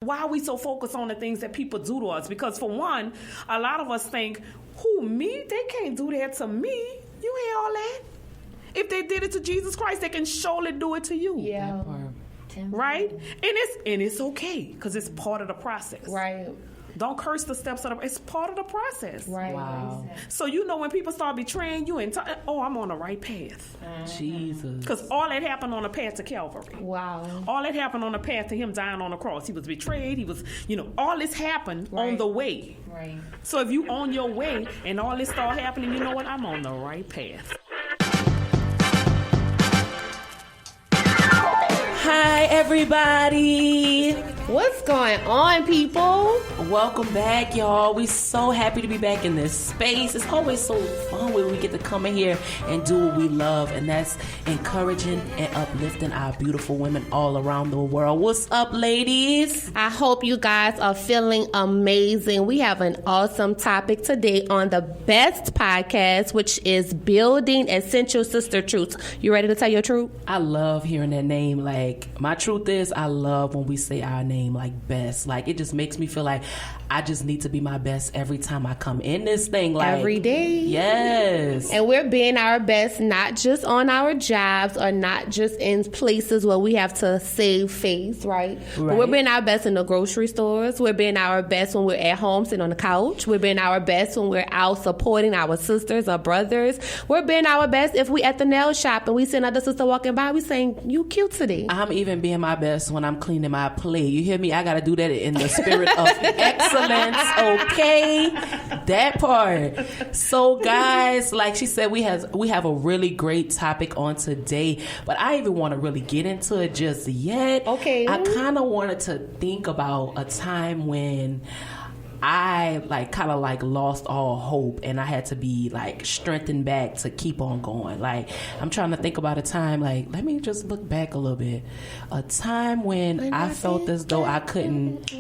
Why are we so focused on the things that people do to us? Because for one, a lot of us think, who, me? They can't do that to me. You hear all that? If they did it to Jesus Christ, they can surely do it to you. Yeah. Right? And it's okay, because it's part of the process. Right. Don't curse the steps of it's part of the process. Right. Wow. So when people start betraying you and I'm on the right path. Jesus. Because all that happened on the path to Calvary. Wow. All that happened on the path to him dying on the cross. He was betrayed. He was, all this happened on the way. Right. So if you on your way and all this start happening, you know what? I'm on the right path. Hi, everybody. What's going on, people? Welcome back, y'all. We're so happy to be back in this space. It's always so fun when we get to come in here and do what we love, and that's encouraging and uplifting our beautiful women all around the world. What's up, ladies? I hope you guys are feeling amazing. We have an awesome topic today on the best podcast, which is Building Essential Sister Truths. You ready to tell your truth? I love hearing that name. Like, my truth is, I love when we say our name like best. Like, it just makes me feel like I just need to be my best every time I come in this thing. Like, every day. Yes. And we're being our best, not just on our jobs or not just in places where we have to save face, right? But we're being our best in the grocery stores. We're being our best when we're at home sitting on the couch. We're being our best when we're out supporting our sisters or brothers. We're being our best if we at the nail shop and we see another sister walking by, we saying, you cute today. I'm even being my best when I'm cleaning my plate. You hear me? I got to do that in the spirit of excellence, okay? That part. So, guys, like she said, we have a really great topic on today, but I even want to really get into it just yet. Okay. I kind of wanted to think about a time when I kind of lost all hope and I had to be strengthened back to keep on going. I'm trying to think about a time, let me just look back a little bit. A time when I felt as though I couldn't.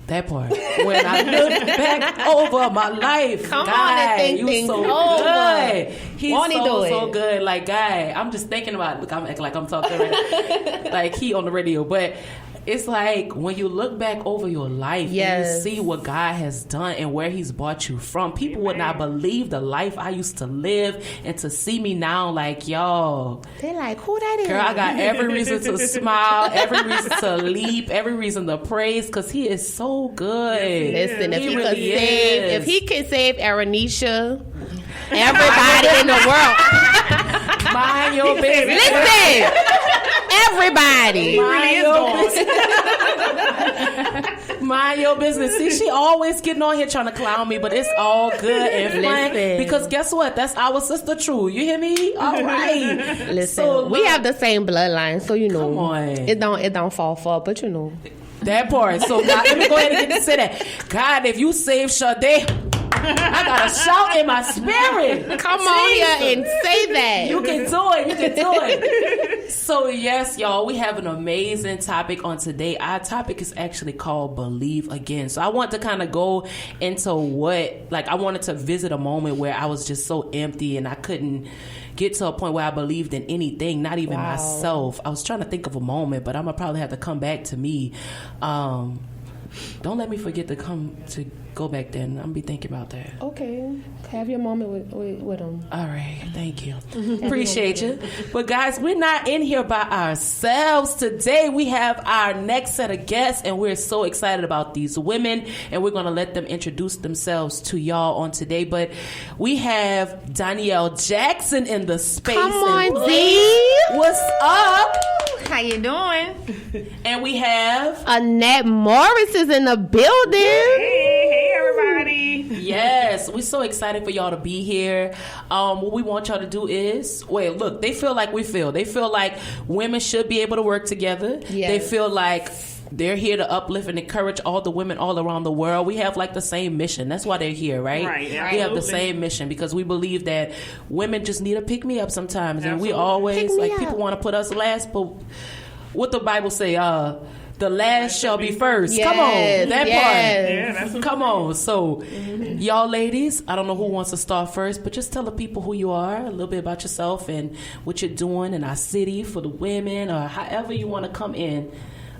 That part. When I look back over my life. Come Guy, on and think you things so over. good. He's Won't he do so it? good. Guy, I'm just thinking about it. Look, I'm acting like I'm talking right he on the radio. But it's when you look back over your life and you see what God has done and where he's brought you from, people would not believe the life I used to live, and to see me now y'all. They're like, who that is? Girl, I got every reason to smile, every reason to leap, every reason to praise, because he is so good. Listen, if really if he can save Errineisha, everybody in the world. Mind your business. Listen, everybody. Mind your business. See, she always getting on here trying to clown me, but it's all good and fun. Because guess what? That's our sister True. You hear me? All right. Listen, so, we have the same bloodline, so you know. Come on. It don't fall far, but you know. That part. So God, let me go ahead and get to say that. God, if you save Shardae, I got a shout in my spirit. Come on here and say that. You can do it. You can do it. So, yes, y'all, we have an amazing topic on today. Our topic is actually called Believe Again. So I want to kind of go into I wanted to visit a moment where I was just so empty and I couldn't get to a point where I believed in anything, not even myself. I was trying to think of a moment, but I'm going to probably have to come back to me. Don't let me forget to go back then. I'm going to be thinking about that. Okay. Have your moment with him. All right. Thank you. Appreciate you. But guys, we're not in here by ourselves today. We have our next set of guests, and we're so excited about these women, and we're going to let them introduce themselves to y'all on today. But we have Donyell Jackson in the space. Come on, Z. What's up? How you doing? And we have Annette Morris is in the building. Hey, everybody. Yes, we're so excited for y'all to be here. What we want y'all to do is, look, they feel like we feel. They feel like women should be able to work together. Yes. They feel like they're here to uplift and encourage all the women all around the world. We have the same mission. That's why they're here, right? Right. We have the same mission because we believe that women just need to pick me up sometimes. And we always, people want to put us last, but what the Bible say, the last shall be first. Yes, come on, that part. Yeah, that's what come on. So, y'all ladies, I don't know who wants to start first, but just tell the people who you are, a little bit about yourself and what you're doing in our city for the women, or however you want to come in.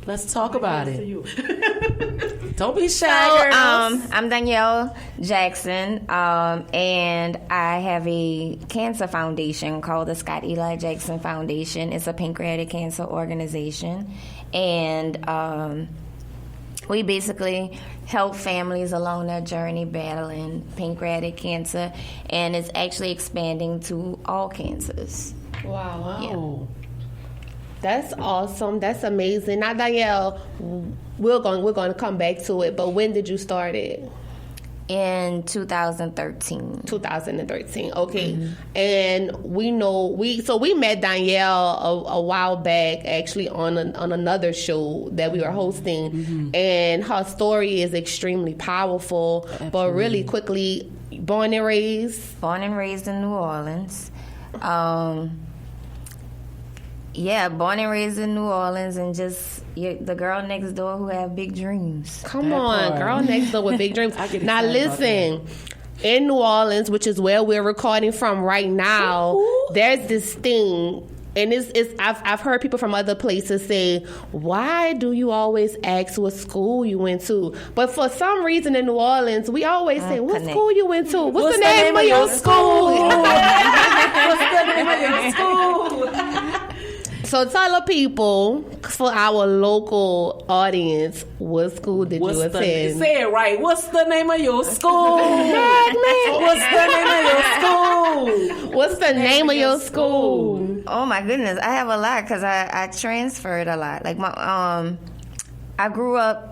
Let's talk about it. Don't be shy, So, girls. I'm Donyell Jackson, and I have a cancer foundation called the Scott Eli Jackson Foundation. It's a pancreatic cancer organization, and we basically help families along their journey battling pancreatic cancer, and it's actually expanding to all cancers. Wow. Oh. That's awesome. That's amazing. Now, Donyell, we're going to come back to it, but when did you start it? In 2013. 2013. Okay. And we met Donyell a while back, actually on another show that we were hosting, and her story is extremely powerful. Absolutely. But really quickly, born and raised in New Orleans. Born and raised in New Orleans, and just the girl next door who have big dreams. Come That on, part. girl next door with big dreams. I get Now excited about listen, in New Orleans, which is where we're recording from right now, there's this thing, and I've heard people from other places say, "Why do you always ask what school you went to?" But for some reason in New Orleans, we always say, "What connect. school you went to? What's the name of your school?" What's the name of your school? So tell the people, for our local audience, what school did you attend? Say it right. What's the name of your school? What's the name of your school? What's the name of your school? Oh my goodness, I have a lot because I transferred a lot. Like I grew up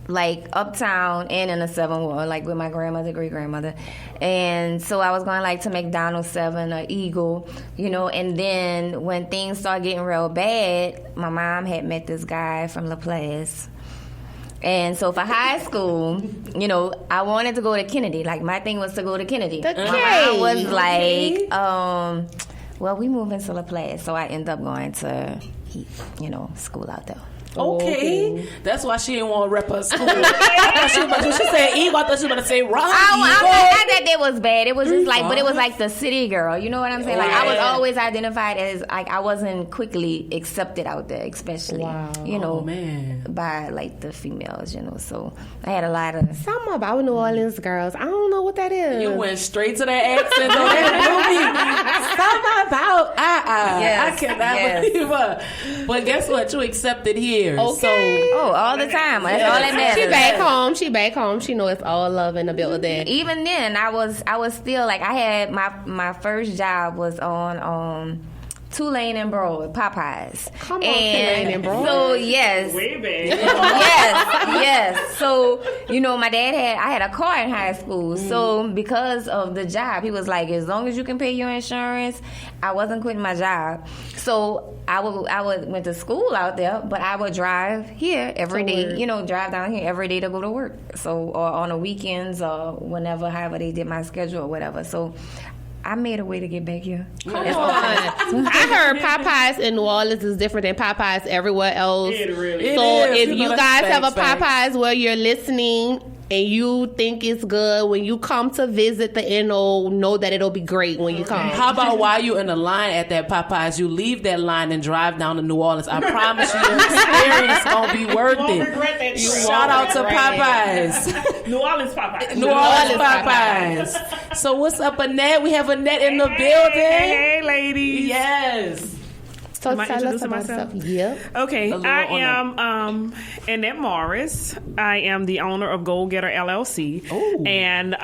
like uptown and in the 7th Ward, like with my grandmother, great grandmother, and so I was going like to McDonald's 7 or Eagle, And then when things started getting real bad, my mom had met this guy from LaPlace. And so for high school, I wanted to go to Kennedy. Like my thing was to go to Kennedy. My mom was like, well, we moving to LaPlace, so I ended up going to, school out there. Okay. That's why she didn't want to rep her school. I thought she was about to, she said Eagle. I thought she was about to say Ron Not that it was bad. It was just like, but it was like the city girl. You know what I'm saying? Like I was always identified as like I wasn't quickly accepted out there, especially by like the females. So I had a lot of Something about New Orleans girls. I don't know what that is. You went straight to that accent. On that movie. Something about Yes, I cannot believe her. But guess what? You accepted here. Okay. So, all the time. That's all that matters. She back home. She know it's all love in the building. Even then, I was still like I had my first job was on Tulane and Broad, Popeyes. Come on, Tulane and Broad. So yes, Way back. yes. So my dad I had a car in high school. So because of the job, he was like, as long as you can pay your insurance, I wasn't quitting my job. So I went to school out there, but I would drive here every day. Drive down here every day to go to work. So or on the weekends or whenever, however they did my schedule or whatever. So I made a way to get back here. Come on. I heard Popeyes in New Orleans is different than Popeyes everywhere else. It really is. So is. if You know you that's guys have a facts. Popeyes where you're listening and you think it's good, when you come to visit the NO, know that it'll be great when you come. how about while you in the line at that Popeyes, you leave that line and drive down to New Orleans? I promise you, your experience gonna be worth won't it. regret that trip. Shout out to Won't Popeyes. New Orleans Popeyes. New Orleans Popeyes. So what's up, Annette? We have Annette in the building. Hey, ladies. Yes. So Am I tell us introducing about myself? stuff. Yep. Okay, A little I on am Annette Morris. I am the owner of Goal Getter LLC. Ooh. And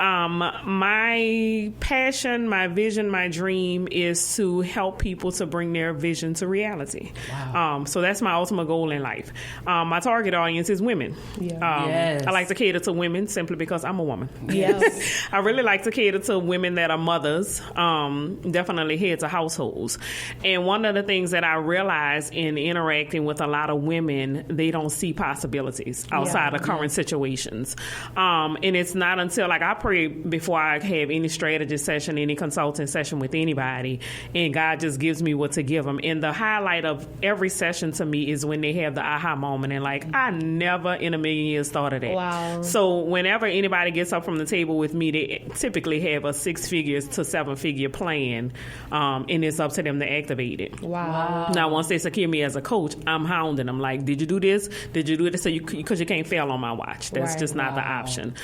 my passion, my vision, my dream is to help people to bring their vision to reality. Wow. So that's my ultimate goal in life. My target audience is women. Yeah. Yes. I like to cater to women simply because I'm a woman. Yes. I really like to cater to women that are mothers, definitely heads of households. And one of the things that I realize in interacting with a lot of women, they don't see possibilities outside of current situations. And it's not until, like, I pray before I have any strategy session, any consulting session with anybody, and God just gives me what to give them. And the highlight of every session to me is when they have the aha moment and like, I never in a million years thought of that. Wow. So whenever anybody gets up from the table with me, they typically have a 6 figures to 7 figure plan, and it's up to them to activate it. Wow. Wow. Now, once they secure me as a coach, I'm hounding them. Like, did you do this? Did you do this? So because you can't fail on my watch. That's just not the option.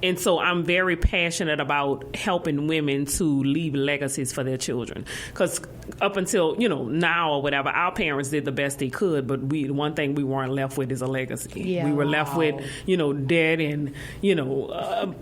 And so I'm very passionate about helping women to leave legacies for their children. Because up until, now or whatever, our parents did the best they could, but one thing we weren't left with is a legacy. Yeah. We were left with, debt and,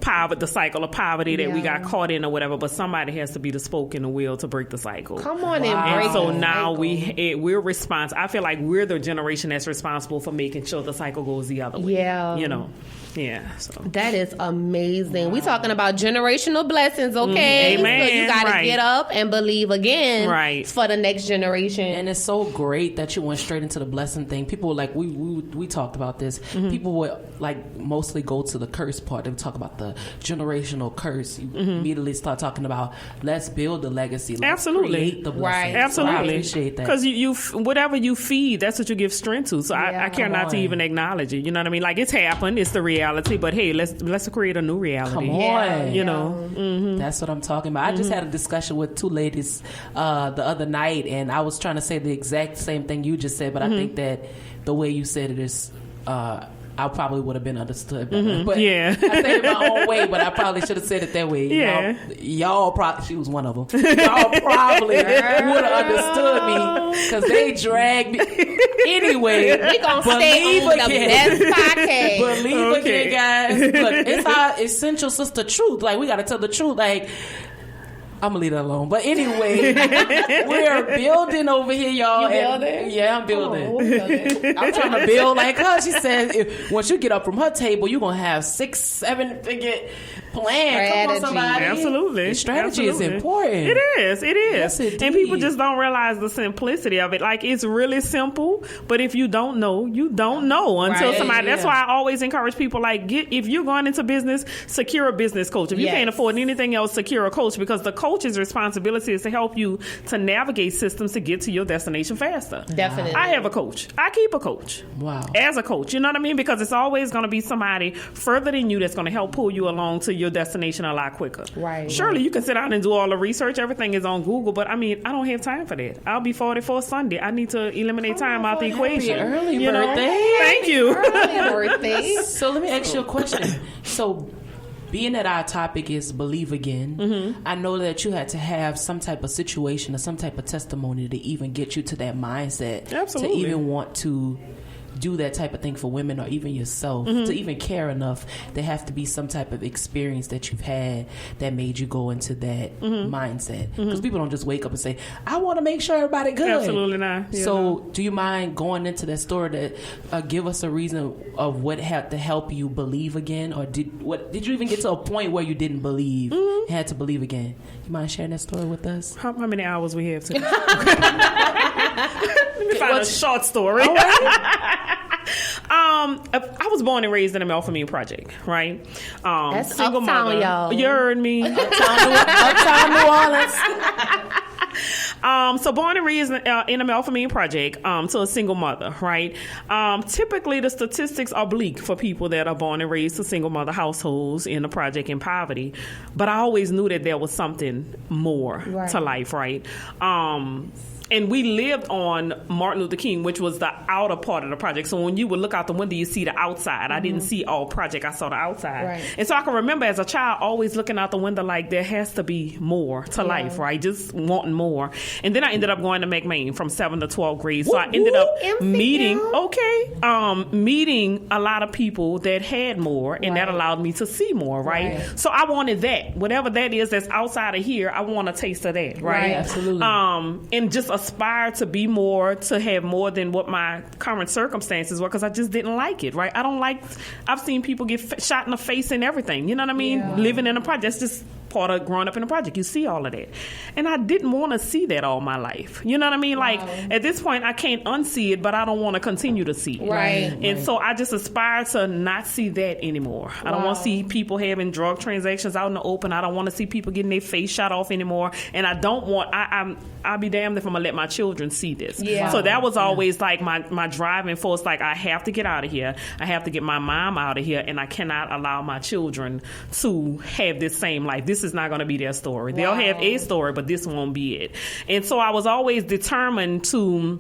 poverty, the cycle of poverty that we got caught in or whatever, but somebody has to be the spoke in the wheel to break the cycle. Come on and break And so the now cycle. we're responsible. I feel like we're the generation that's responsible for making sure the cycle goes the other way. Yeah. Yeah. So that is amazing. We talking about generational blessings, okay? Amen. So you got to get up and believe again, Right. for the next generation. And it's so great that you went straight into the blessing thing. People were like, we talked about this. People would like mostly go to the curse part. They would talk about the generational curse. You immediately start talking about let's build the legacy. Let's Absolutely. create the blessing. Right. Absolutely. So I appreciate that. Because you whatever you feed, that's what you give strength to. So I care Come not to on. even acknowledge it. You know what I mean? Like, it's happened. It's the reality. But hey, let's create a new reality. Come on. You know? That's what I'm talking about. I just had a discussion with two ladies the other night, and I was trying to say the exact same thing you just said, but I think that the way you said it is I probably would have been understood better. But Yeah. I said it my own way, but I probably should have said it that way. Yeah. Y'all probably, she was one of them. Y'all probably would have understood me because they dragged me. Anyway, we going to stay on the best podcast. Believe again, guys. Look, it's our essential sister truth. Like, we got to tell the truth. Like, I'm gonna leave that alone. But anyway, we're building over here, y'all. You building? Yeah, I'm building. Oh, we're building. I'm trying to build like her. She said, once you get up from her table, you're gonna have 6-7 figure plan. Come on, Strategy. somebody. Absolutely. The strategy is Absolutely. important. It is. Yes, indeed. And people just don't realize the simplicity of it. Like, it's really simple, but if you don't know, you don't know until Right. somebody. That's Yeah. why I always encourage people, like, if you're going into business, secure a business coach. If you Yes. can't afford anything else, secure a coach, because the coach's responsibility is to help you to navigate systems to get to your destination faster. Definitely. I have a coach. I keep a coach. Wow. As a coach, you know what I mean? Because it's always going to be somebody further than you that's going to help pull you along to your destination a lot quicker. Right. Surely you can sit down and do all the research. Everything is on Google, but I mean, I don't have time for that. I'll be 44 Sunday. I need to eliminate time out the equation. early you know? birthday. Thank you. Early birthday. So let me ask you a question. So, being that our topic is believe again, I know that you had to have some type of situation or some type of testimony to even get you to that mindset. Absolutely. To even want to do that type of thing for women or even yourself, to even care enough. There have to be some type of experience that you've had that made you go into that mindset. Because people don't just wake up and say, I want to make sure everybody good. Absolutely not. You So know. do you mind going into that story to give us a reason of what had to help you believe again? Or did you even get to a point where you didn't believe, had to believe again? You mind sharing that story with us? How many hours we have to? Let me find a short story. I was born and raised in the Melpomene Project, right? That's single uptown, mother. y'all. You heard me. Uptown New Orleans. So born and raised in the Melpomene Project, to a single mother, right? Typically, the statistics are bleak for people that are born and raised to single mother households in the project in poverty. But I always knew that there was something more to life, right? And we lived on Martin Luther King, which was the outer part of the project. So when you would look out the window, you see the outside. I didn't see all project. I saw the outside. Right. And so I can remember as a child always looking out the window like there has to be more to life, right? Just wanting more. And then I ended up going to McMain from 7th to 12th grade. So I ended up meeting a lot of people that had more, and that allowed me to see more, right? So I wanted that. Whatever that is that's outside of here, I want a taste of that, right? Absolutely. And just aspire to be more, to have more than what my current circumstances were, because I just didn't like it, right? I've seen people get shot in the face and everything, you know what I mean? Living in a project, that's just part of growing up in a project. You see all of that. And I didn't want to see that all my life. You know what I mean? Like, at this point, I can't unsee it, but I don't want to continue to see it. Right. And so I just aspire to not see that anymore. I don't want to see people having drug transactions out in the open. I don't want to see people getting their face shot off anymore. And I don't want, I'll be damned if I'm going to let my children see this. Yeah. So that was always like my driving force. Like, I have to get out of here. I have to get my mom out of here. And I cannot allow my children to have this same life. This is not going to be their story. They'll have a story, but this won't be it. And so I was always determined to,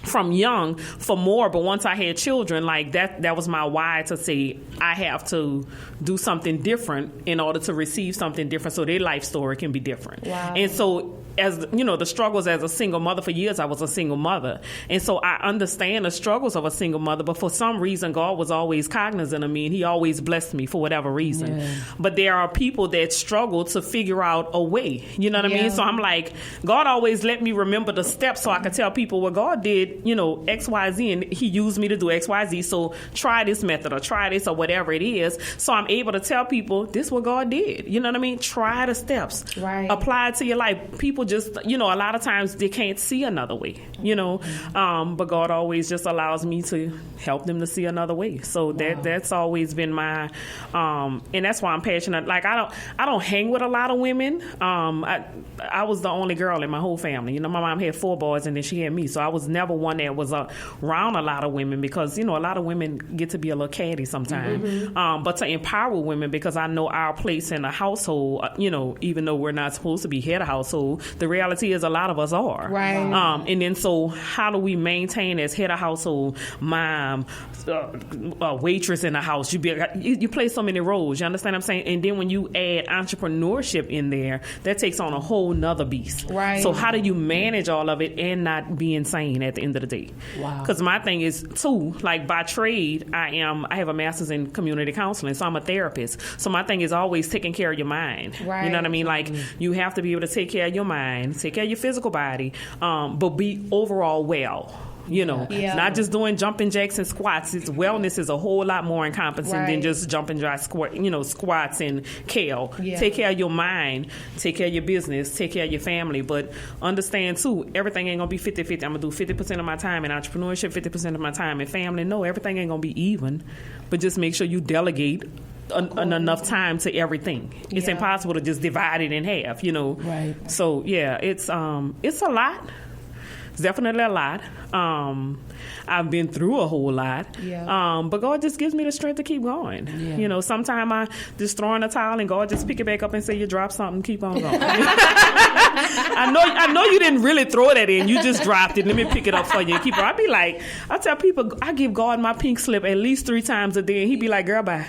from young, for more. But once I had children, like that was my why, to say I have to do something different in order to receive something different, so their life story can be different. And so, as you know, the struggles as a single mother, for years I was a single mother, and so I understand the struggles of a single mother. But for some reason, God was always cognizant of me, and He always blessed me for whatever reason. But there are people that struggle to figure out a way. You know what I mean? So I'm like, God always let me remember the steps, so I could tell people what God did. You know, X, Y, Z, and He used me to do X, Y, Z. So try this method, or try this, or whatever it is. So I'm able to tell people this is what God did. You know what I mean? Try the steps. Apply it to your life. People just, you know, a lot of times they can't see another way, you know, but God always just allows me to help them to see another way. So that's always been my, and that's why I'm passionate. Like, I don't hang with a lot of women. I was the only girl in my whole family. You know, my mom had 4 boys, and then she had me. So I was never one that was around a lot of women, because, you know, a lot of women get to be a little catty sometimes. But to empower women, because I know our place in the household, you know, even though we're not supposed to be head of household, the reality is a lot of us are. And then so how do we maintain as head of household, mom, waitress in the house? You play so many roles. You understand what I'm saying? And then when you add entrepreneurship in there, that takes on a whole nother beast. So how do you manage all of it and not be insane at the end of the day? Because my thing is too, like, by trade, I have a master's in community counseling, so I'm a therapist. So my thing is always taking care of your mind. You know what I mean? Like, you have to be able to take care of your mind, take care of your physical body, but be overall well. You know, not just doing jumping jacks and squats. It's wellness is a whole lot more encompassing than just jumping jack squats and kale. Take care of your mind, take care of your business, take care of your family. But understand too, everything ain't gonna be 50-50. I'm gonna do 50% of my time in entrepreneurship, 50% of my time in family. No, everything ain't gonna be even. But just make sure you delegate enough time to everything. It's impossible to just divide it in half, you know. So it's a lot. It's definitely a lot. I've been through a whole lot. But God just gives me the strength to keep going. You know, sometimes I just throw in a towel and God just pick it back up and say, you dropped something, keep on going. I know you didn't really throw that in. You just dropped it. Let me pick it up for you and keep on. I tell people, I give God my pink slip at least 3 times a day, and He'd be like, girl, bye.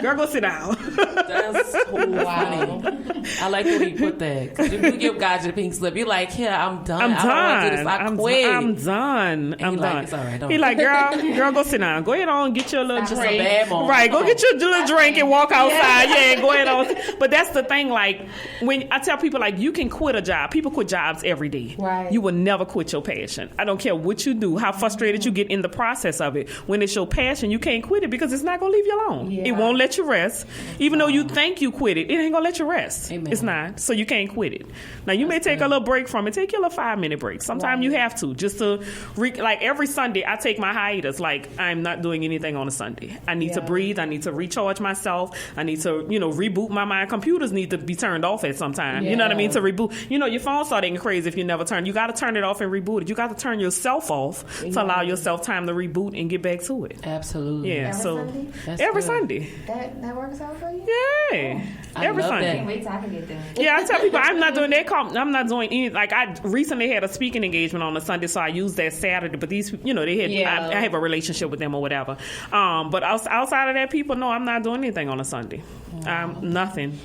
Girl, go sit down. That's so funny. I like the way you put that. Because if you give God your pink slip, you're like, I'm done. I don't want to do this. I quit. I'm done. I'm done. It's all right. He like, girl, go sit down. Go ahead on, get your little Just drink. a bad moment. Right, go get your little drink and walk outside. Go ahead on. But that's the thing. Like, when I tell people, like, you can quit a job. People quit jobs every day. You will never quit your passion. I don't care what you do, how frustrated you get in the process of it. When it's your passion, you can't quit it, because it's not gonna leave you alone. It won't let you rest. Even though you think you quit it, it ain't gonna let you rest. It's not. So you can't quit it. Now you may take a little break from it. Take your little 5-minute break. Sometimes you have to, just to like every Sunday I take my hiatus. Like, I'm not doing anything on a Sunday. I need to breathe. I need to recharge myself. I need to, reboot my mind. Computers need to be turned off at some time. You know what I mean? To reboot. Your phone start getting crazy if you never turn. You got to turn it off and reboot it. You got to turn yourself off to allow yourself time to reboot and get back to it. Absolutely. Every Sunday. That works out for you? Yeah. Every Sunday. I can't wait till I can get there. I tell people I'm not doing that. I'm not doing any. Like, I recently had a speaking engagement on a Sunday, so I used that Saturday. But these, they had. I have a relationship with them or whatever. But outside of that, people know I'm not doing anything on a Sunday. Nothing.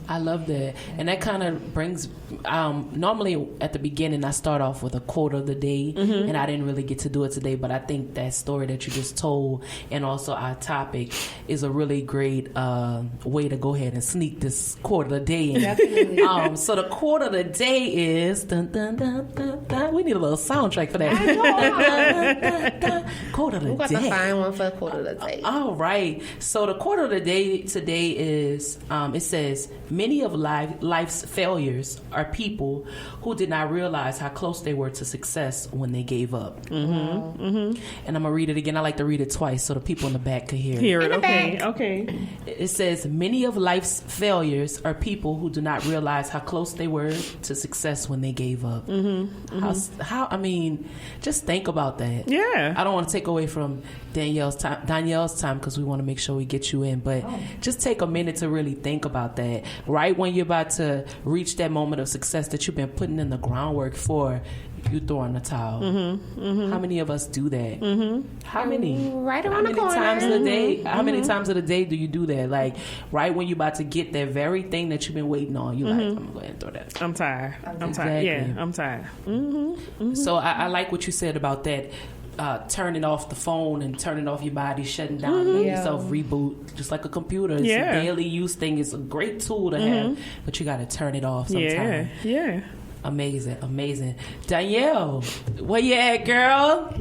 I love that. And that kind of brings, normally at the beginning I start off with a quote of the day, and I didn't really get to do it today, but I think that story that you just told and also our topic is a really great way to go ahead and sneak this quote of the day in. Definitely. So the quote of the day is dun, dun, dun, dun, dun. We need a little soundtrack for that. Quote of the day. We're going to find one for the quote of the day. All right. So the quote of the day today is, it says, says, many of life's failures are people who did not realize how close they were to success when they gave up. And I'm going to read it again. I like to read it twice so the people in the back could hear it. Okay. It says, many of life's failures are people who do not realize how close they were to success when they gave up. How I mean, just think about that. Yeah. I don't want to take away from Donyell's time because we want to make sure we get you in, but just take a minute to really think about that. Right when you're about to reach that moment of success that you've been putting in the groundwork for, you throw in the towel. How many of us do that? How many? Right around the corner. Times a day? How many times of the day do you do that? Like right when you're about to get that very thing that you've been waiting on, you're like, I'm gonna go ahead and throw that. I'm tired. Exactly. Yeah, I'm tired. So I like what you said about that. Turning off the phone and turning off your body, shutting down, letting yourself reboot, just like a computer. It's a daily use thing. It's a great tool to have, but you got to turn it off sometimes. Yeah. Amazing. Donyell, where you at, girl?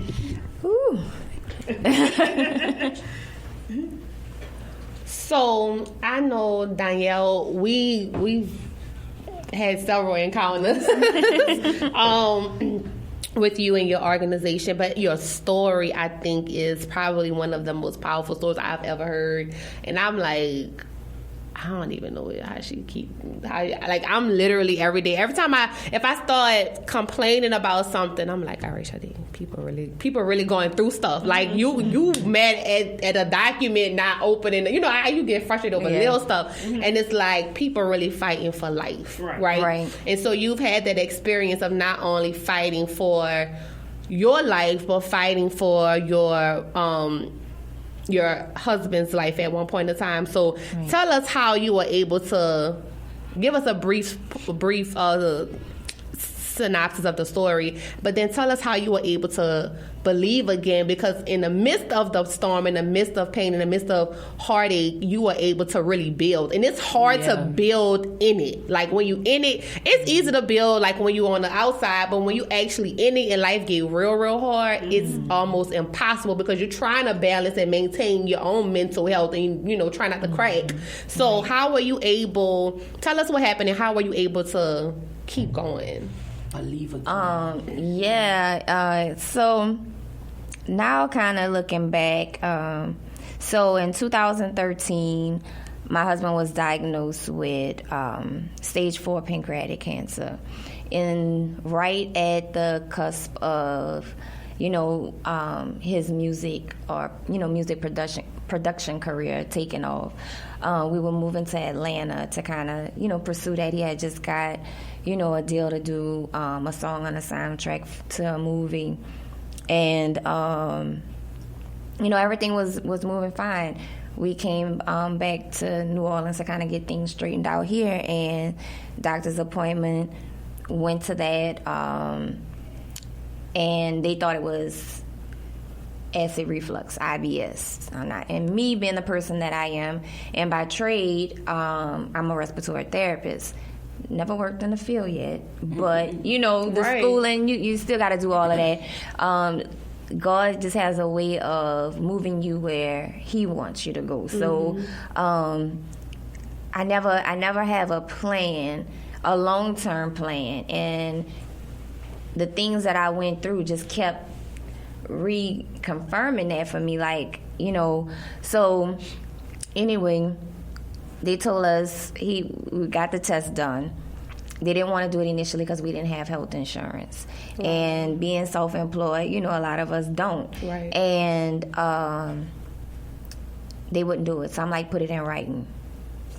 So I know Donyell. We've had several encounters with you and your organization, but your story, I think, is probably one of the most powerful stories I've ever heard. And I'm like, I don't even know how she I'm literally every day. Every time if I start complaining about something, I'm like, all right, Shardae, people really going through stuff. Like you mad at a document not opening. You know how you get frustrated over little stuff, and it's like people really fighting for life, right? And so you've had that experience of not only fighting for your life, but fighting for your husband's life at one point in time. So tell us how you were able to give us a brief synopsis of the story, but then tell us how you were able to believe again, because in the midst of the storm, in the midst of pain, in the midst of heartache, you were able to really build. And it's hard to build in it. Like when you in it, it's easy to build like when you're on the outside, but when you actually in it and life get real hard, it's almost impossible because you're trying to balance and maintain your own mental health and, you know, try not to crack. So how were you able, tell us what happened and how were you able to keep going? Believe again. So now kind of looking back, so in 2013, my husband was diagnosed with stage 4 pancreatic cancer, and right at the cusp of, his music production career taking off. We were moving to Atlanta to kind of, pursue that. He had just got, a deal to do a song on the soundtrack to a movie. And, everything was moving fine. We came back to New Orleans to kind of get things straightened out here, and doctor's appointment, went to that, and they thought it was acid reflux, IBS. And me being the person that I am, and by trade, I'm a respiratory therapist. Never worked in the field yet, but the schooling, you still got to do all of that. God just has a way of moving you where He wants you to go. So I never have a plan, a long-term plan, and the things that I went through just kept reconfirming that for me, So anyway, they told us we got the test done. They didn't want to do it initially because we didn't have health insurance. Right. And being self-employed, a lot of us don't. Right. And they wouldn't do it. So I'm like, put it in writing.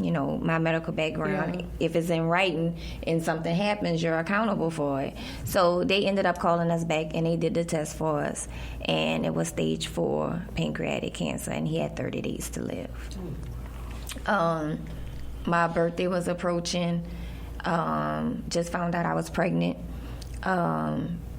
My medical background, if it's in writing and something happens, you're accountable for it. So they ended up calling us back and they did the test for us. And it was stage 4 pancreatic cancer, and he had 30 days to live. My birthday was approaching. Just found out I was pregnant.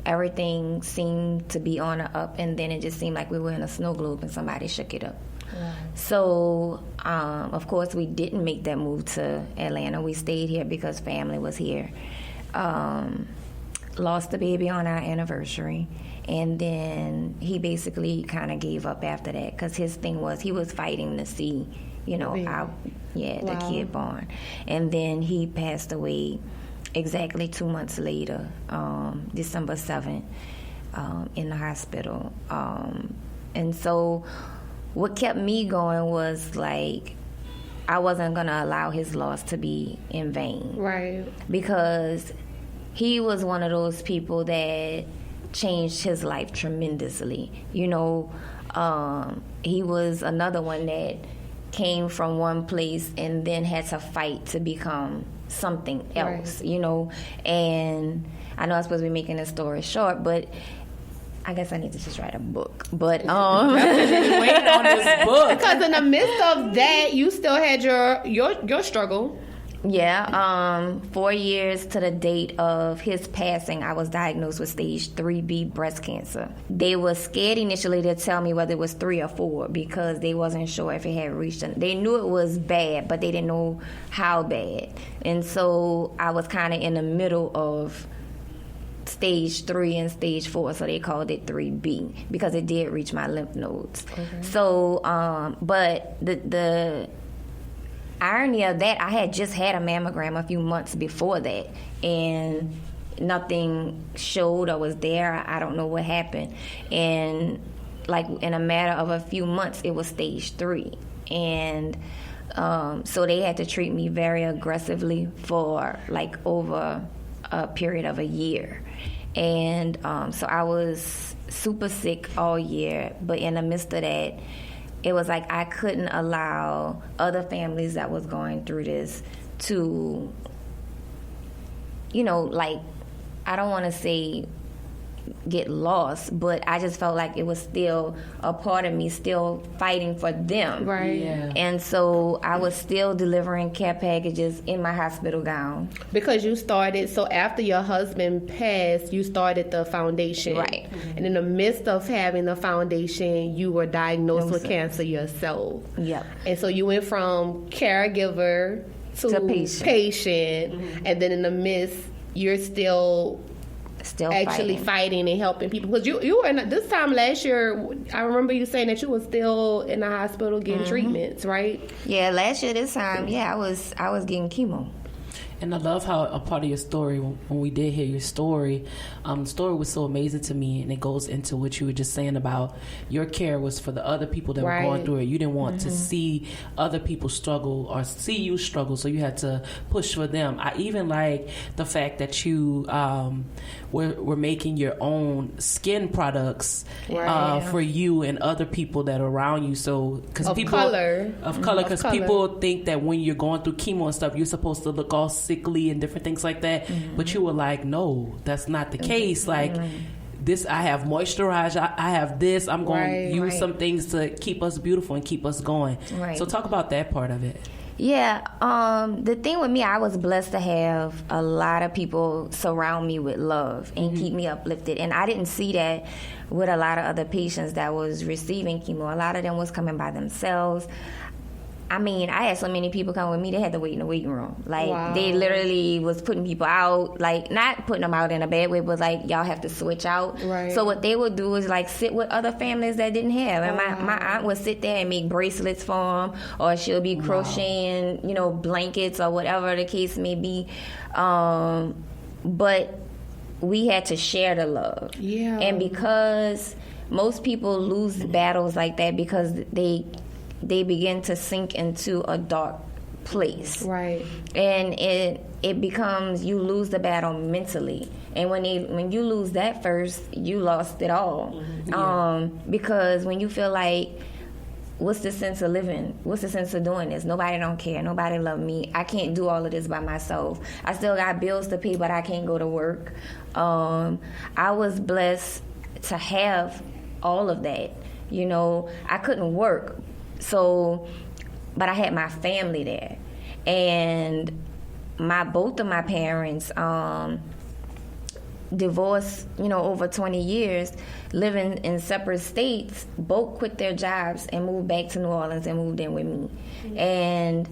Everything seemed to be on the up, and then it just seemed like we were in a snow globe and somebody shook it up. Wow. So, of course, we didn't make that move to Atlanta. We stayed here because family was here. Lost the baby on our anniversary, And then he basically kind of gave up after that because his thing was he was fighting to see, the kid born. And then he passed away exactly 2 months later, December 7th, in the hospital. And so what kept me going was like, I wasn't going to allow his loss to be in vain. Right. Because he was one of those people that changed his life tremendously. He was another one that came from one place and then had to fight to become something else, And I know I'm supposed to be making this story short, but I guess I need to just write a book. But definitely waiting on this book. Because in the midst of that, you still had your struggle. Yeah, 4 years to the date of his passing, I was diagnosed with stage 3B breast cancer. They were scared initially to tell me whether it was 3 or 4 because they wasn't sure if it had reached. They knew it was bad, but they didn't know how bad. And so I was kind of in the middle of stage 3 and stage 4, so they called it 3B because it did reach my lymph nodes. Okay. So, but the irony of that, I had just had a mammogram a few months before that, and nothing showed or was there. I don't know what happened. And like in a matter of a few months, it was stage 3. And so they had to treat me very aggressively for like over a period of a year. And so I was super sick all year, but in the midst of that, it was like I couldn't allow other families that was going through this to, like, I don't want to say get lost, but I just felt like it was still a part of me still fighting for them. Right. Yeah. And so I was still delivering care packages in my hospital gown. Because you started, so after your husband passed, you started the foundation. Right. Mm-hmm. And in the midst of having the foundation, you were diagnosed with cancer yourself. Yep. And so you went from caregiver to patient. Mm-hmm. And then in the midst, you're still actually fighting and helping people, because you were this time last year. I remember you saying that you were still in the hospital getting treatments, right? Yeah, last year this time, I was getting chemo. And I love how a part of your story, when we did hear your story, the story was so amazing to me, and it goes into what you were just saying about your care was for the other people that were going through it. You didn't want to see other people struggle or see you struggle, so you had to push for them. I even like the fact that you were making your own skin products for you and other people that are around you. So because people think that when you're going through chemo and stuff, you're supposed to look all sickly and different things like that, but you were like, no, that's not the case. Like this, I have moisturizer, I have this, I'm going to use some things to keep us beautiful and keep us going. So talk about that part of it. Yeah, the thing with me, I was blessed to have a lot of people surround me with love and keep me uplifted, and I didn't see that with a lot of other patients that was receiving chemo. A lot of them was coming by themselves. I mean, I had so many people come with me, they had to wait in the waiting room. Like, they literally was putting people out, like, not putting them out in a bad way, but, like, y'all have to switch out. Right. So what they would do is, like, sit with other families that didn't have. And my aunt would sit there and make bracelets for them, or she'll be crocheting, blankets or whatever the case may be. But we had to share the love. Yeah. And because most people lose battles like that because they begin to sink into a dark place. Right. And it becomes, you lose the battle mentally. And when you lose that first, you lost it all. Because when you feel like, what's the sense of living? What's the sense of doing this? Nobody don't care. Nobody love me. I can't do all of this by myself. I still got bills to pay, but I can't go to work. I was blessed to have all of that. I couldn't work. So, but I had my family there, and both of my parents divorced, over 20 years, living in separate states. Both quit their jobs and moved back to New Orleans and moved in with me. And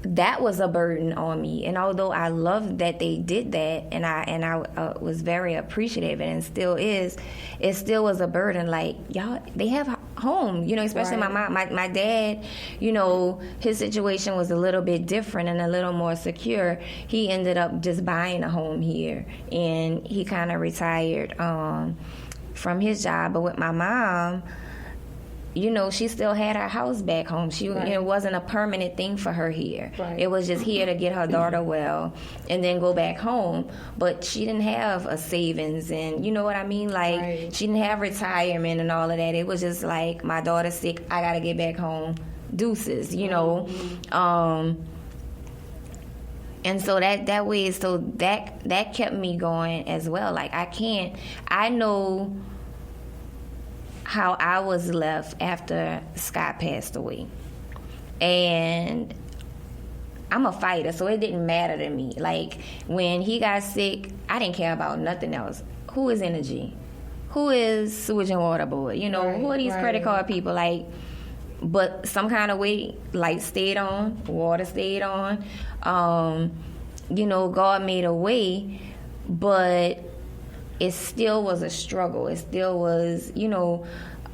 that was a burden on me. And although I loved that they did that, and I was very appreciative, and still is, it still was a burden. Like, y'all, they have home, especially my mom, my dad. His situation was a little bit different and a little more secure. He ended up just buying a home here, and he kind of retired from his job. But with my mom, she still had her house back home. It wasn't a permanent thing for her here. Right. It was just here to get her daughter well and then go back home. But she didn't have a savings, and you know what I mean? Like, Right. she didn't have retirement and all of that. It was just like, my daughter's sick, I got to get back home. Deuces, And so that way, so that kept me going as well. Like, I know how I was left after Scott passed away. And I'm a fighter, so it didn't matter to me. Like, when he got sick, I didn't care about nothing else. Who is Energy? Who is Sewage and Water Board? Who are these credit card people? Like, but some kind of way, lights stayed on, water stayed on. God made a way, but it still was a struggle. It still was,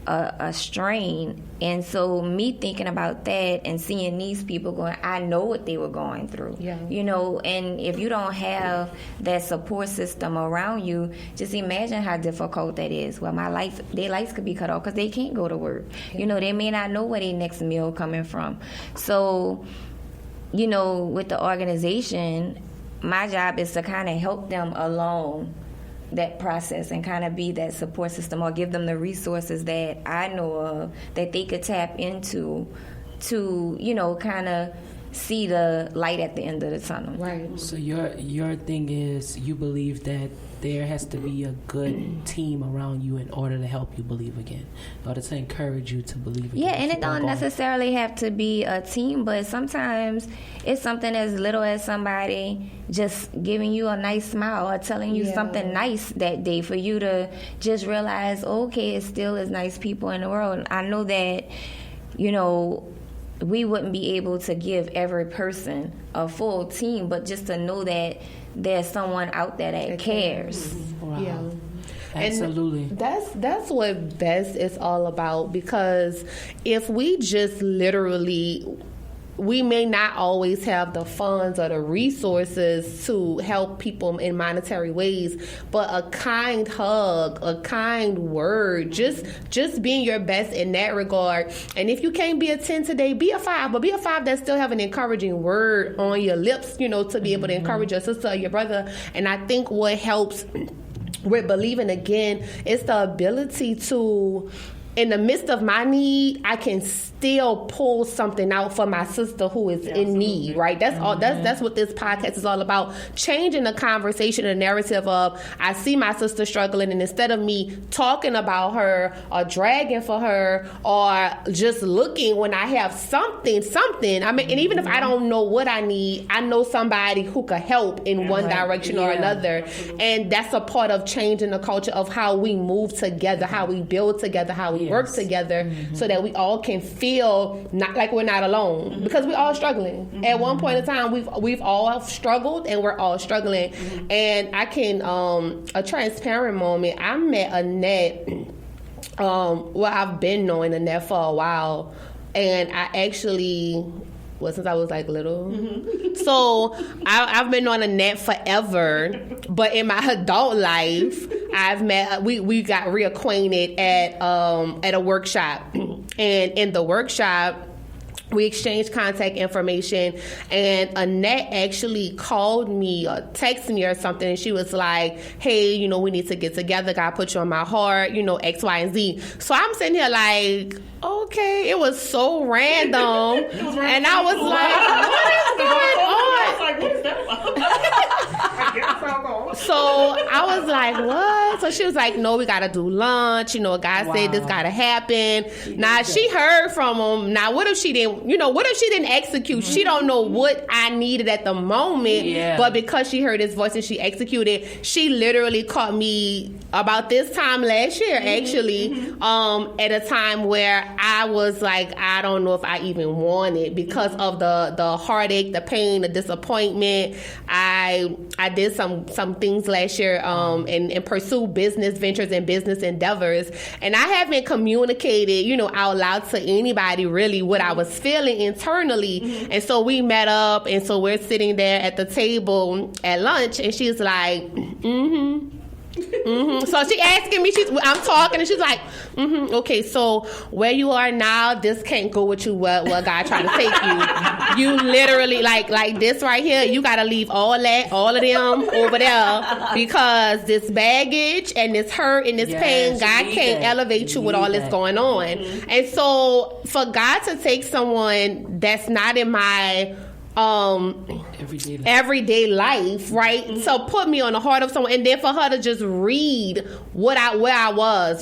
a strain. And so me thinking about that and seeing these people going, I know what they were going through. Yeah. And if you don't have that support system around you, just imagine how difficult that is. Well, their lights could be cut off because they can't go to work. They may not know where their next meal coming from. So, with the organization, my job is to kind of help them along that process and kind of be that support system, or give them the resources that I know of that they could tap into to, kind of see the light at the end of the tunnel. Right. So your thing is, you believe that there has to be a good team around you in order to help you believe again, in order to encourage you to believe again. Yeah, and it don't necessarily have to be a team, but sometimes it's something as little as somebody just giving you a nice smile or telling you something nice that day for you to just realize, okay, it still is nice people in the world. I know that, we wouldn't be able to give every person a full team, but just to know that there's someone out there that cares. Wow. Yeah. Absolutely. And that's what BEST is all about, because if we just literally, we may not always have the funds or the resources to help people in monetary ways, but a kind hug, a kind word, just being your best in that regard. And if you can't be a 10 today, be a 5, but be a 5 that still have an encouraging word on your lips, to be able to encourage your sister or your brother. And I think what helps with believing again is the ability to, in the midst of my need, I can still pull something out for my sister who is in need, right? That's all. That's what this podcast is all about. Changing the conversation, the narrative of, I see my sister struggling, and instead of me talking about her or dragging for her or just looking when I have something, I mean, and even if I don't know what I need, I know somebody who could help in one direction or another. And that's a part of changing the culture of how we move together, how we build together, how we work together, so that we all can feel not like we're not alone, because we're all struggling. At one point in time, we've all struggled, and we're all struggling. And I can a transparent moment. I met Annette. I've been knowing Annette for a while, and I actually. Since I was like little. So I've been on Annette forever, but in my adult life, I've met, we got reacquainted at a workshop. And in the workshop, we exchanged contact information, and Annette actually called me or texted me or something, and she was like, hey, we need to get together. God put you on my heart, X, Y, and Z. So I'm sitting here like, okay, it was so random. And I was like, what is going on? I was like, what is that about? So I was like, what? So she was like, no, we got to do lunch. God said this got to happen. Now, she heard from him. Now, what if she didn't, what if she didn't execute? Mm-hmm. She don't know what I needed at the moment. Yeah. But because she heard his voice and she executed, she literally caught me about this time last year, actually, at a time where I was like, I don't know if I even want it because of the heartache, the pain, the disappointment. I did some things last year and pursue business ventures and business endeavors, and I haven't communicated out loud to anybody really what I was feeling internally. And so we met up, and so we're sitting there at the table at lunch, and she's like, So she asking me, I'm talking, and she's like, okay, so where you are now, this can't go with you where God trying to take you. You literally, like this right here, you got to leave all of them over there, because this baggage and this hurt and this pain, God can't elevate you with all this going on. And so for God to take someone that's not in my everyday life, right? So put me on the heart of someone, and then for her to just read where I was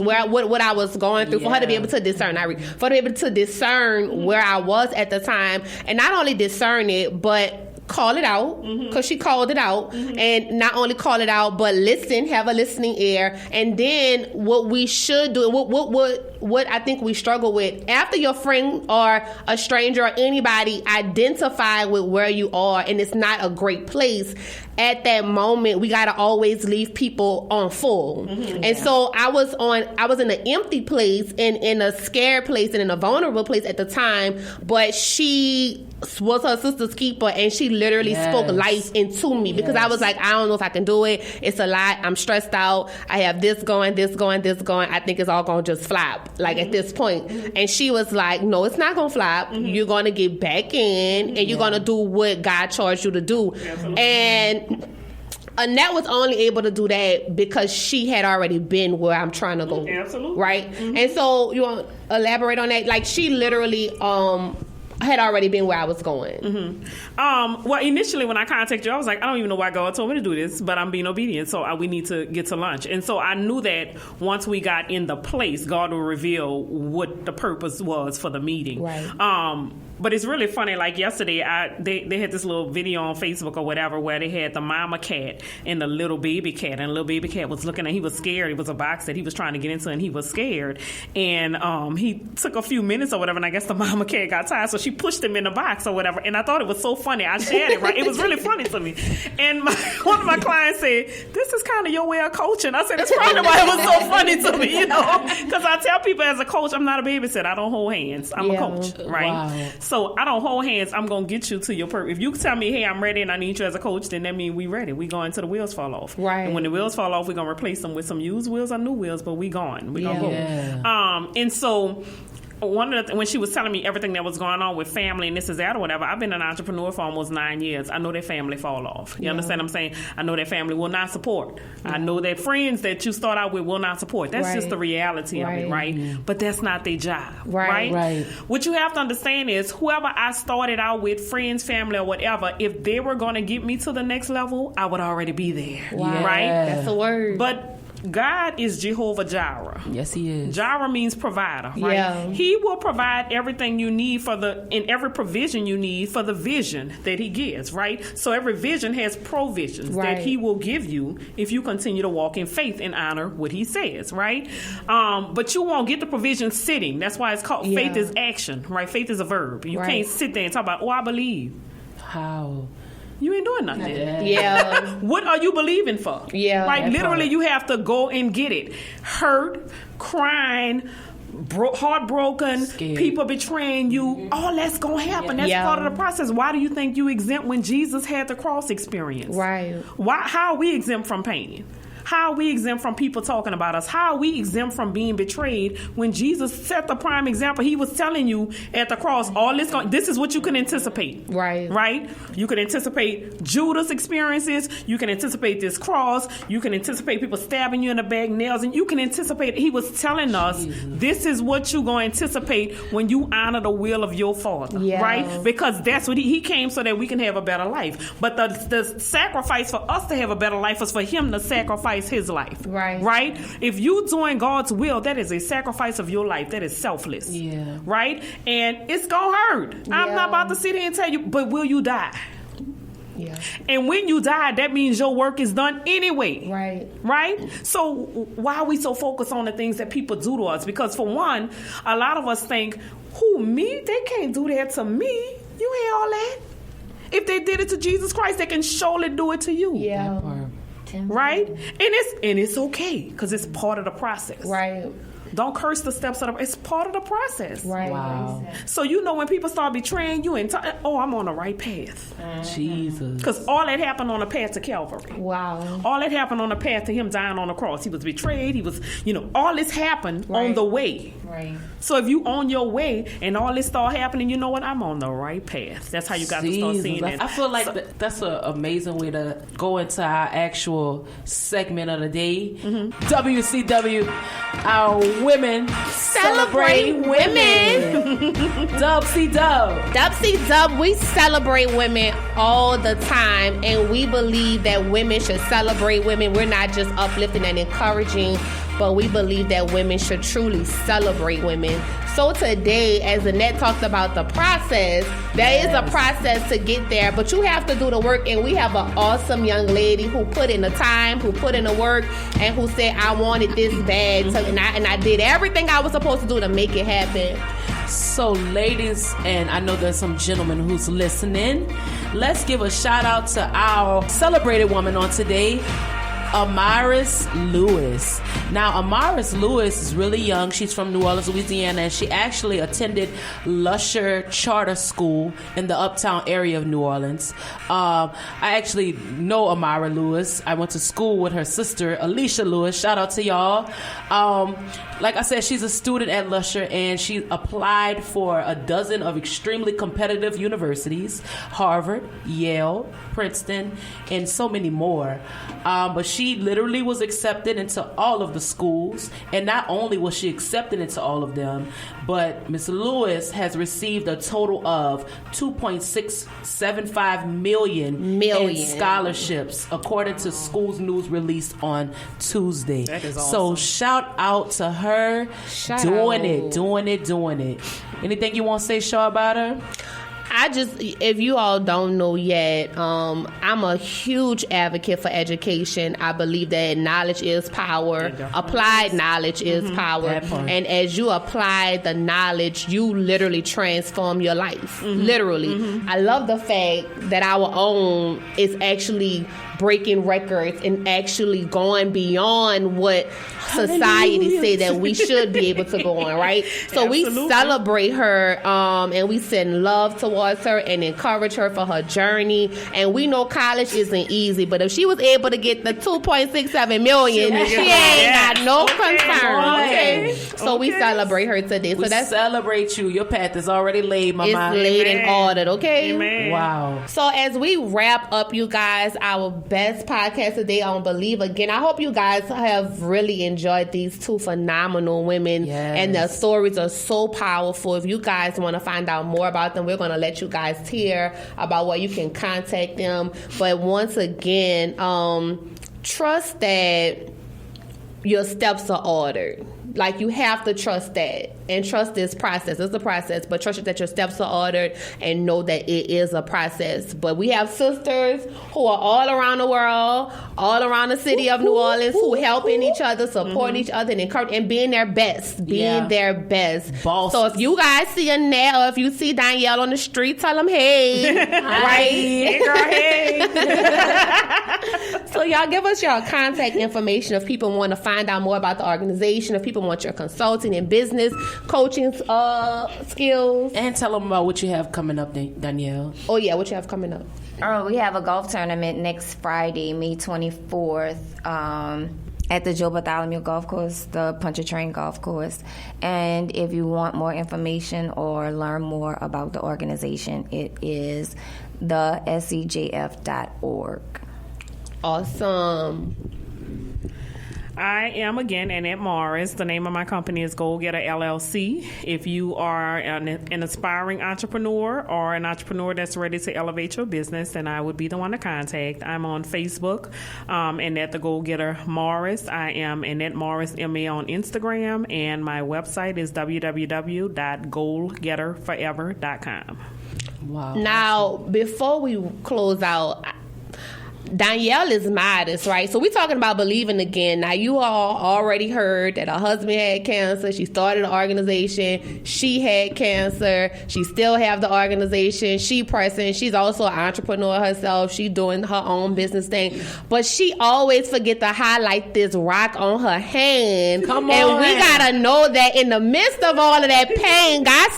going through, for her to be able to discern, for her to be able to discern where I was at the time, and not only discern it, but call it out, because she called it out, and not only call it out, but listen, have a listening ear. And then what we should do, what I think we struggle with, after your friend or a stranger or anybody identify with where you are and it's not a great place, at that moment we got to always leave people on full. And so I was in an empty place, and in a scared place, and in a vulnerable place at the time, but she was her sister's keeper, and she literally spoke life into me, because I was like, I don't know if I can do it. It's a lot. I'm stressed out. I have this going. I think it's all going to just flop, at this point. And she was like, no, it's not going to flop. You're going to get back in, and you're going to do what God charged you to do. And Annette was only able to do that because she had already been where I'm trying to go. Absolutely. Right? And so you want to elaborate on that? Like, she literally had already been where I was going. Well, initially when I contacted you, I was like, I don't even know why God told me to do this, but I'm being obedient, so we need to get to lunch. And so I knew that once we got in the place, God will reveal what the purpose was for the meeting. Right. But it's really funny. Like yesterday, they had this little video on Facebook or whatever where they had the mama cat and the little baby cat, and the little baby cat was looking, and he was scared. It was a box that he was trying to get into, and he was scared. And he took a few minutes or whatever, and I guess the mama cat got tired, so she pushed him in the box or whatever. And I thought it was so funny. I shared it, right? It was really funny to me. And one of my clients said, "This is kind of your way of coaching." I said, "That's probably why it was so funny to me, because I tell people as a coach, I'm not a babysitter. I don't hold hands. I'm a coach, right? Wow. So I don't hold hands. I'm going to get you to your purpose. If you tell me, hey, I'm ready and I need you as a coach, then that means we ready. We going until the wheels fall off. Right. And when the wheels fall off, we're going to replace them with some used wheels or new wheels, but we going. We're going to go. And so when she was telling me everything that was going on with family and this is that or whatever, I've been an entrepreneur for almost 9 years. I know that family fall off. You understand what I'm saying? I know that family will not support. I know that friends that you start out with will not support. That's just the reality of it, right? But that's not their job, right? What you have to understand is whoever I started out with, friends, family, or whatever, if they were going to get me to the next level, I would already be there, right? That's the word. But God is Jehovah Jireh. Yes, He is. Jireh means provider, right? Yeah. He will provide everything you need and every provision you need for the vision that He gives, right? So every vision has provisions that He will give you if you continue to walk in faith and honor what He says, right? But you won't get the provision sitting. That's why it's called faith is action, right? Faith is a verb. You can't sit there and talk about, I believe. How? You ain't doing nothing. Yeah. What are you believing for? Yeah. Like literally you have to go and get it. Hurt, crying, heartbroken, scared, people betraying you, all that's going to happen. That's part of the process. Why do you think you exempt when Jesus had the cross experience? Right. How are we exempt from pain? How are we exempt from people talking about us? How are we exempt from being betrayed when Jesus set the prime example? He was telling you at the cross, this is what you can anticipate. Right? You can anticipate Judas' experiences. You can anticipate this cross. You can anticipate people stabbing you in the back, nails, and you can anticipate. He was telling us, this is what you're going to anticipate when you honor the will of your Father. Right? Because that's what he came so that we can have a better life. But the sacrifice for us to have a better life is for him to sacrifice his life. Right? If you doing God's will, that is a sacrifice of your life. That is selfless. Right? And it's going to hurt. I'm not about to sit here and tell you, but will you die? And when you die, that means your work is done anyway. Right? So why are we so focused on the things that people do to us? Because for one, a lot of us think, who, me? They can't do that to me. You hear all that? If they did it to Jesus Christ, they can surely do it to you. Right? And it's okay because it's part of the process. Don't curse the steps of it's part of the process. Wow. So when people start betraying you and I'm on the right path. Jesus. Because all that happened on the path to Calvary. All that happened on the path to him dying on the cross. He was betrayed. He was, all this happened on the way. So if you on your way and all this start happening, you know what? I'm on the right path. That's how you got to start seeing it. I feel like that's an amazing way to go into our actual segment of the day. WCW, our women celebrate women. Dub C Dub, we celebrate women all the time, and we believe that women should celebrate women. We're not just uplifting and encouraging, but we believe that women should truly celebrate women. So today, as Annette talked about the process, there is a process to get there, but you have to do the work, and we have an awesome young lady who put in the time, who put in the work, and who said, I wanted this bad, and I did everything I was supposed to do to make it happen. So ladies, and I know there's some gentlemen who's listening, let's give a shout out to our celebrated woman on today, Amaris Lewis. Now, Amaris Lewis is really young. She's from New Orleans, Louisiana, and she actually attended Lusher Charter School in the uptown area of New Orleans. I actually know Amara Lewis. I went to school with her sister, Alicia Lewis. Shout out to y'all. Like I said, she's a student at Lusher, and she applied for a dozen of extremely competitive universities, Harvard, Yale, Princeton, and so many more. But she literally was accepted into all of the schools, and not only was she accepted into all of them, but Miss Lewis has received a total of $2.675 million in scholarships, according to Schools News released on Tuesday. That is awesome. So shout out to her, doing it. Anything you want to say, Shaw, about her? If you all don't know yet, I'm a huge advocate for education. I believe that knowledge is power. Applied knowledge is power. And as you apply the knowledge, you literally transform your life. Literally. I love the fact that our own is actually breaking records and actually going beyond what society say that we should be able to go on, right? So we celebrate her, and we send love towards her and encourage her for her journey. And we know college isn't easy, but if she was able to get the $2.67 million, she ain't got no concern. Okay? So we celebrate her today. We celebrate you. Your path is already laid, Mama. It's laid and ordered, okay? Amen. Wow. So as we wrap up, you guys, our best podcast today on Believe Again, I hope you guys have really enjoyed these two phenomenal women, and their stories are so powerful. If you guys want to find out more about them, we're going to let you guys hear about where you can contact them. But once again, trust that your steps are ordered. Like, you have to trust that and trust this process. It's a process, but trust that your steps are ordered and know that it is a process. But we have sisters who are all around the world, all around the city of New Orleans, who helping each other, supporting each other, and encouraging and being their best. Their best. Bosses. So if you guys see Annette or if you see Donyell on the street, tell them, hey. Right? Hey, girl, hey. So y'all give us your contact information if people want to find out more about the organization, if people want your consulting and business coaching skills. And tell them about what you have coming up, Donyell. Oh, yeah, what you have coming up. Oh, we have a golf tournament next Friday, May 24th, at the Joe Bartholomew Golf Course, the Pontchartrain Golf Course. And if you want more information or learn more about the organization, it is the secjf.org. Awesome. I am, again, Annette Morris. The name of my company is Goal Getter LLC. If you are an aspiring entrepreneur or an entrepreneur that's ready to elevate your business, then I would be the one to contact. I'm on Facebook, Annette the Goal Getter Morris. I am Annette Morris MA on Instagram, and my website is www.goalgetterforever.com. Wow. Now, before we close out, Donyell is modest, right? So we're talking about believing again. Now, you all already heard that her husband had cancer. She started an organization. She had cancer. She still have the organization. She pressing. She's also an entrepreneur herself. She doing her own business thing. But she always forget to highlight this rock on her hand. Come and on. we got to know that in the midst of all of that pain, God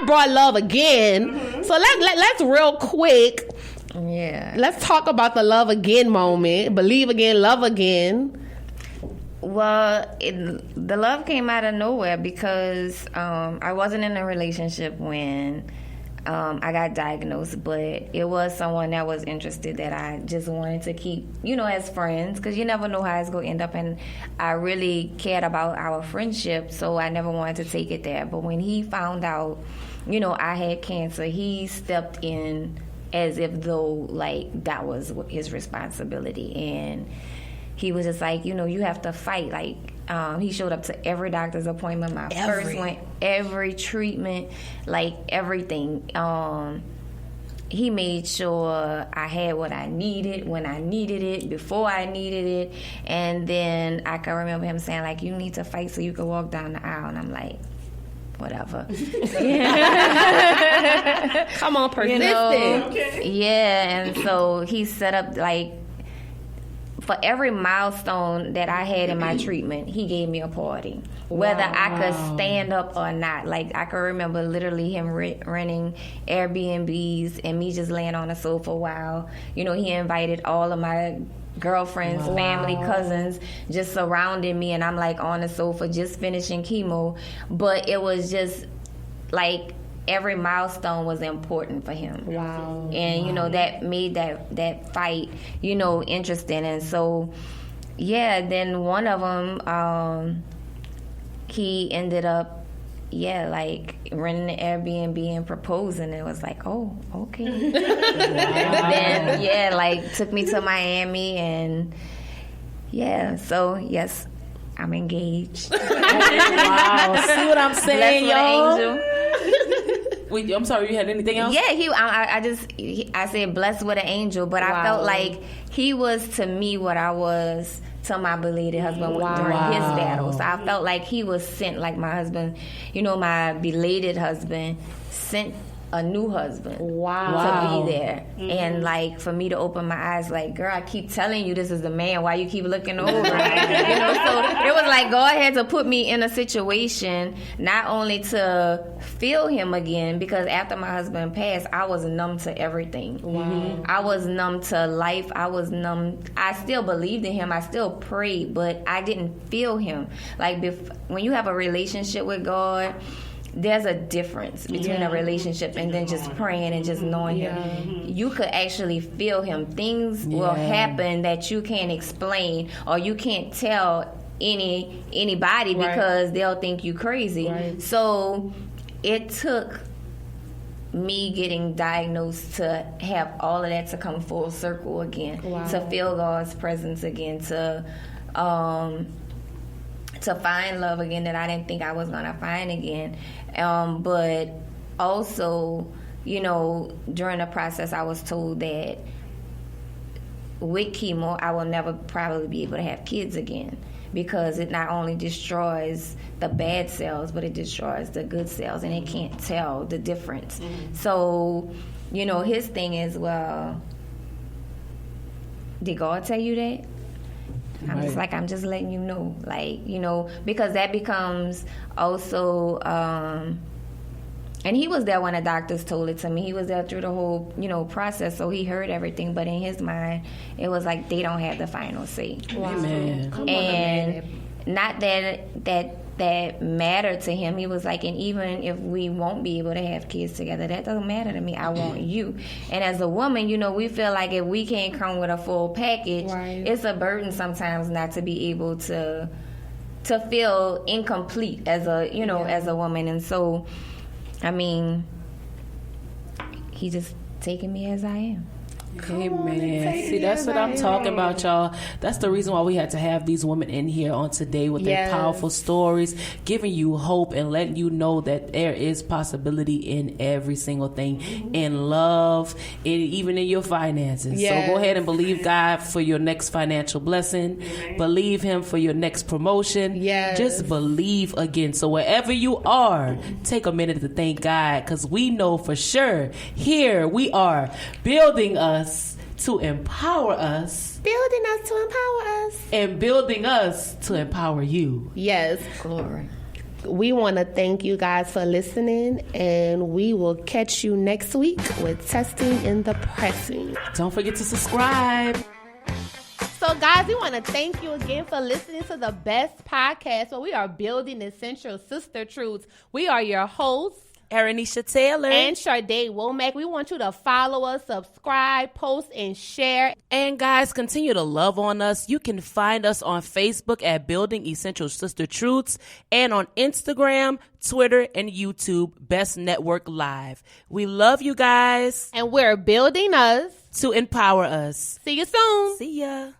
brought love again. So let's real quick... Yeah. Let's talk about the love again moment. Believe again, love again. Well, the love came out of nowhere because I wasn't in a relationship when I got diagnosed, but it was someone that was interested that I just wanted to keep, as friends, because you never know how it's going to end up, and I really cared about our friendship, so I never wanted to take it there. But when he found out, I had cancer, he stepped in as if though that was his responsibility, and he was just like, you have to fight. He showed up to every doctor's appointment, first one, every treatment, everything. He made sure I had what I needed when I needed it, before I needed it, and then I can remember him saying you need to fight so you can walk down the aisle, and I'm like, whatever. Come on, persistent. Okay. Yeah, and so he set up for every milestone that I had in my treatment, he gave me a party, whether I could stand up or not. I can remember literally him renting Airbnbs and me just laying on the sofa while, he invited all of my girlfriends, family, cousins just surrounding me, and I'm on the sofa just finishing chemo. But it was just every milestone was important for him. Wow. And that made that fight interesting. And so then one of them he ended up renting an Airbnb and proposing. It was oh, okay. Then took me to Miami, and so yes, I'm engaged. Wow. See what I'm saying, Blessed y'all? with an angel. Wait, I'm sorry, you had anything else? Yeah, I said blessed with an angel, but I felt like he was to me what I was to my belated husband during his battle. So I felt like he was sent, my husband, my belated husband sent a new husband to be there. And for me to open my eyes, girl, I keep telling you this is the man, why you keep looking over? So it was God had to put me in a situation not only to feel him again, because after my husband passed, I was numb to everything. I was numb to life. I was numb. I still believed in him. I still prayed, but I didn't feel him. When you have a relationship with God, there's a difference between a relationship and then just praying and just knowing him. You could actually feel him. Things will happen that you can't explain, or you can't tell anybody because they'll think you crazy. So it took me getting diagnosed to have all of that to come full circle again, to feel God's presence again, to find love again that I didn't think I was going to find again. But also, during the process, I was told that with chemo, I will never probably be able to have kids again, because it not only destroys the bad cells, but it destroys the good cells, and it can't tell the difference. So, his thing is, well, did God tell you that? I'm just I'm just letting you know, because that becomes also And he was there when the doctors told it to me. He was there through the whole, process, so he heard everything. But in his mind, it was like they don't have the final say. Wow. Amen. And not that mattered to him. He was like, and even if we won't be able to have kids together, that doesn't matter to me. I want you. And as a woman, we feel like if we can't come with a full package, it's a burden sometimes not to be able to feel incomplete as as a woman. And so, he just taking me as I am. Amen. See, that's what I'm talking about, y'all. That's the reason why we had to have these women in here on today with their powerful stories, giving you hope and letting you know that there is possibility in every single thing, in love, even in your finances. So go ahead and believe God for your next financial blessing. Believe Him for your next promotion. Just believe again. So wherever you are, take a minute to thank God, because we know for sure here we are building us to empower us. Building us to empower us. And building us to empower you. Yes. Glory. We want to thank you guys for listening, and we will catch you next week with Testing in the Pressing. Don't forget to subscribe. So, guys, we want to thank you again for listening to the best podcast where we are building essential sister truths. We are your hosts, Errineisha Taylor and Shardae Womack. We want you to follow us, subscribe, post, and share. And guys, continue to love on us. You can find us on Facebook at Building Essential Sister Truths, and on Instagram, Twitter, and YouTube, Best Network Live. We love you guys. And we're building us to empower us. See you soon. See ya.